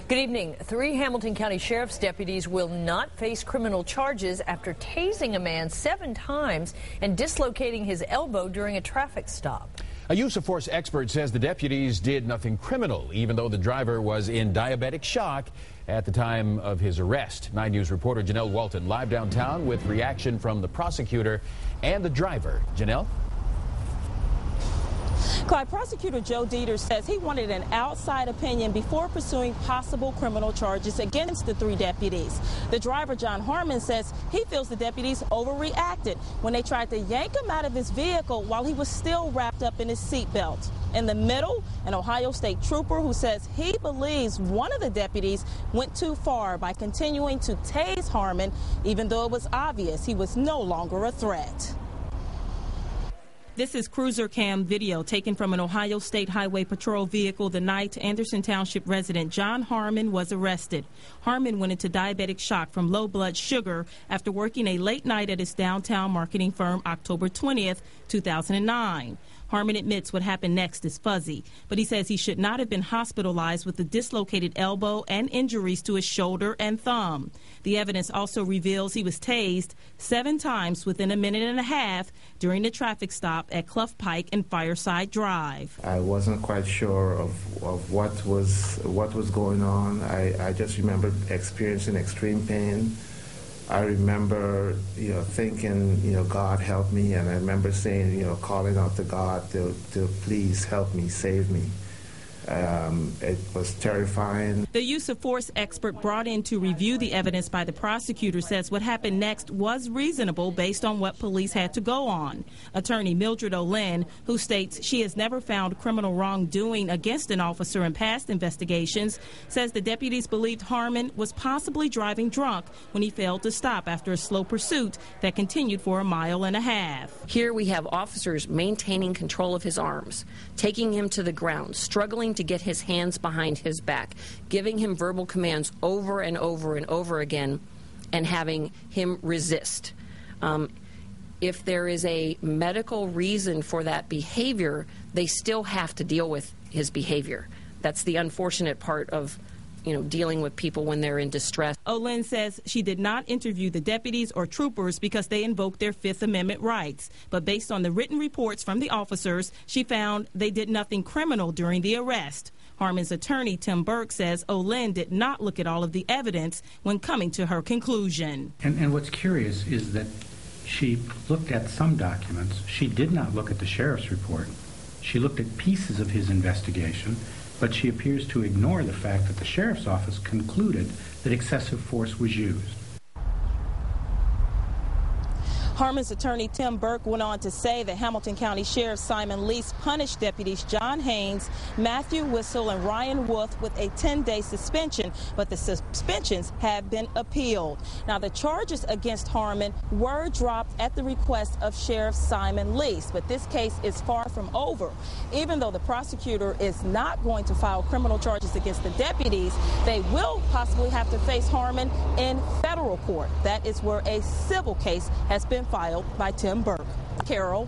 Good evening. 3 Hamilton County Sheriff's deputies will not face criminal charges after tasing a man 7 times and dislocating his elbow during a traffic stop. A use of force expert says the deputies did nothing criminal, even though the driver was in diabetic shock at the time of his arrest. 9 News reporter Janelle Walton live downtown with reaction from the prosecutor and the driver. Janelle? Clyde, Prosecutor Joe Dieter says he wanted an outside opinion before pursuing possible criminal charges against the 3 deputies. The driver, John Harmon, says he feels the deputies overreacted when they tried to yank him out of his vehicle while he was still wrapped up in his seatbelt. In the middle, an Ohio State trooper who says he believes one of the deputies went too far by continuing to tase Harmon, even though it was obvious he was no longer a threat. This is cruiser cam video taken from an Ohio State Highway Patrol vehicle the night Anderson Township resident John Harmon was arrested. Harmon went into diabetic shock from low blood sugar after working a late night at his downtown marketing firm October 20th, 2009. Harmon admits what happened next is fuzzy, but he says he should not have been hospitalized with a dislocated elbow and injuries to his shoulder and thumb. The evidence also reveals he was tased 7 times within a minute and a half during the traffic stop at Clough Pike and Fireside Drive. I wasn't quite sure of what was going on. I just remember experiencing extreme pain. I remember, thinking, God help me, and I remember saying, calling out to God to please help me, save me. It was terrifying. The use of force expert brought in to review the evidence by the prosecutor says what happened next was reasonable based on what police had to go on. Attorney Mildred O'Linn, who states she has never found criminal wrongdoing against an officer in past investigations, says the deputies believed Harmon was possibly driving drunk when he failed to stop after a slow pursuit that continued for 1.5 miles. Here we have officers maintaining control of his arms, taking him to the ground, struggling to get his hands behind his back, giving him verbal commands over and over and over again, and having him resist. If there is a medical reason for that behavior, they still have to deal with his behavior. That's the unfortunate part of dealing with people when they're in distress. O'Linn says she did not interview the deputies or troopers because they invoked their Fifth Amendment rights. But based on the written reports from the officers, she found they did nothing criminal during the arrest. Harmon's attorney, Tim Burke, says O'Linn did not look at all of the evidence when coming to her conclusion. And what's curious is that she looked at some documents. She did not look at the sheriff's report. She looked at pieces of his investigation, but she appears to ignore the fact that the sheriff's office concluded that excessive force was used. Harmon's attorney Tim Burke went on to say that Hamilton County Sheriff Simon Lease punished deputies John Haynes, Matthew Whistle, and Ryan Wolf with a 10-day suspension, but the suspensions have been appealed. Now, the charges against Harmon were dropped at the request of Sheriff Simon Lease, but this case is far from over. Even though the prosecutor is not going to file criminal charges against the deputies, they will possibly have to face Harmon in federal court. That is where a civil case has been filed by Tim Burke. Carol.